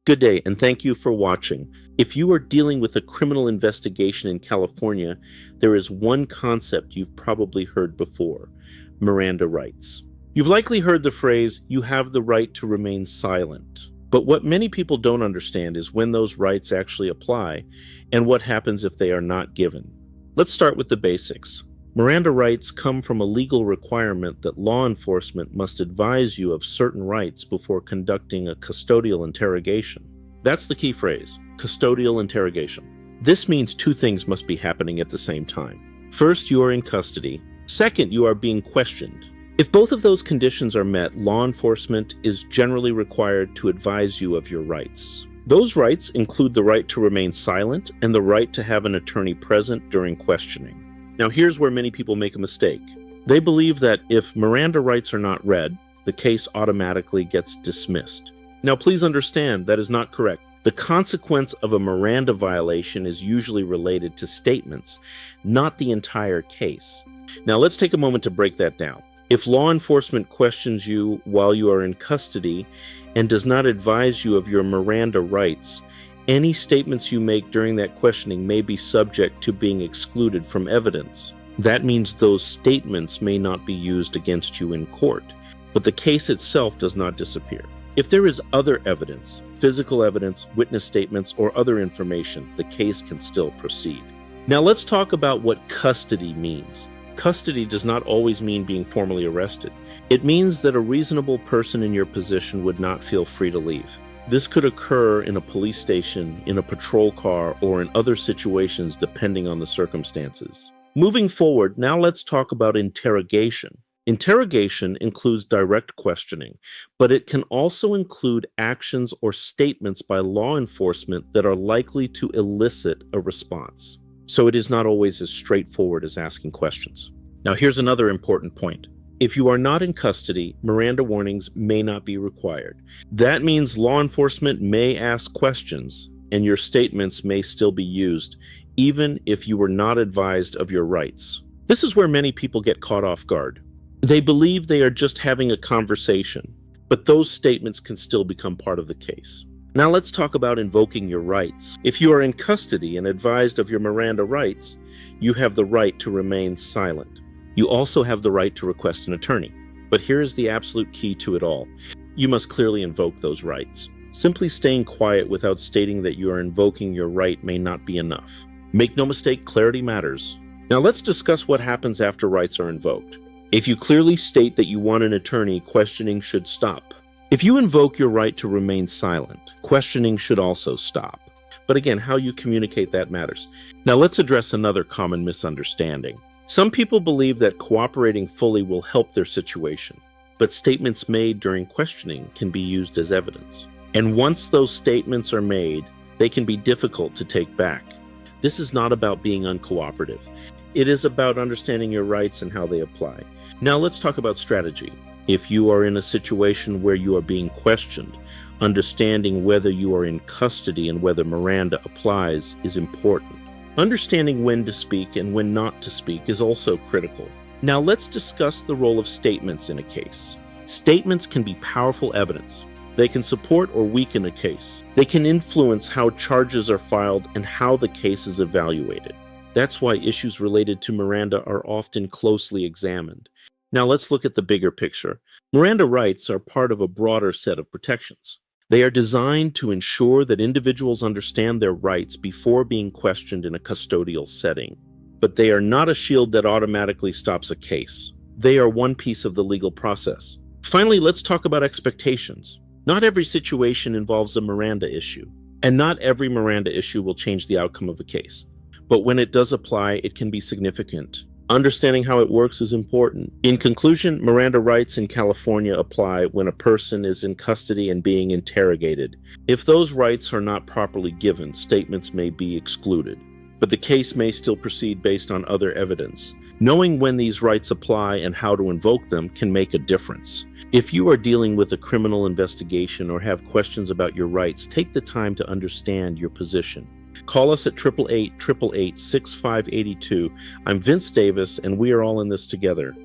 Good day, and thank you for watching. If you are dealing with a criminal investigation in California, there is one concept you've probably heard before: Miranda rights. You've likely heard the phrase, "you have the right to remain silent." But what many people don't understand is when those rights actually apply, and what happens if they are not given. Let's start with the basics. Miranda rights come from a legal requirement that law enforcement must advise you of certain rights before conducting a custodial interrogation. That's the key phrase, custodial interrogation. This means two things must be happening at the same time. First, you are in custody. Second, you are being questioned. If both of those conditions are met, law enforcement is generally required to advise you of your rights. Those rights include the right to remain silent and the right to have an attorney present during questioning. Now, here's where many people make a mistake. They believe that if Miranda rights are not read, the case automatically gets dismissed. Now, please understand that is not correct. The consequence of a Miranda violation is usually related to statements, not the entire case. Now, let's take a moment to break that down. If law enforcement questions you while you are in custody and does not advise you of your Miranda rights, any statements you make during that questioning may be subject to being excluded from evidence. That means those statements may not be used against you in court, but the case itself does not disappear. If there is other evidence, physical evidence, witness statements, or other information, the case can still proceed. Now let's talk about what custody means. Custody does not always mean being formally arrested. It means that a reasonable person in your position would not feel free to leave. This could occur in a police station, in a patrol car, or in other situations depending on the circumstances. Moving forward, now let's talk about interrogation. Interrogation includes direct questioning, but it can also include actions or statements by law enforcement that are likely to elicit a response. So it is not always as straightforward as asking questions. Now here's another important point. If you are not in custody, Miranda warnings may not be required. That means law enforcement may ask questions, and your statements may still be used, even if you were not advised of your rights. This is where many people get caught off guard. They believe they are just having a conversation, but those statements can still become part of the case. Now let's talk about invoking your rights. If you are in custody and advised of your Miranda rights, you have the right to remain silent. You also have the right to request an attorney. But here is the absolute key to it all. You must clearly invoke those rights. Simply staying quiet without stating that you are invoking your right may not be enough. Make no mistake, clarity matters. Now let's discuss what happens after rights are invoked. If you clearly state that you want an attorney, questioning should stop. If you invoke your right to remain silent, questioning should also stop. But again, how you communicate that matters. Now let's address another common misunderstanding. Some people believe that cooperating fully will help their situation, but statements made during questioning can be used as evidence. And once those statements are made, they can be difficult to take back. This is not about being uncooperative. It is about understanding your rights and how they apply. Now let's talk about strategy. If you are in a situation where you are being questioned, understanding whether you are in custody and whether Miranda applies is important. Understanding when to speak and when not to speak is also critical. Now let's discuss the role of statements in a case. Statements can be powerful evidence. They can support or weaken a case. They can influence how charges are filed and how the case is evaluated. That's why issues related to Miranda are often closely examined. Now let's look at the bigger picture. Miranda rights are part of a broader set of protections. They are designed to ensure that individuals understand their rights before being questioned in a custodial setting. But they are not a shield that automatically stops a case. They are one piece of the legal process. Finally, let's talk about expectations. Not every situation involves a Miranda issue, and not every Miranda issue will change the outcome of a case. But when it does apply, it can be significant. Understanding how it works is important. In conclusion, Miranda rights in California apply when a person is in custody and being interrogated. If those rights are not properly given, statements may be excluded, but the case may still proceed based on other evidence. Knowing when these rights apply and how to invoke them can make a difference. If you are dealing with a criminal investigation or have questions about your rights, take the time to understand your position. Call us at 888-888-6582. I'm Vince Davis, and we are all in this together.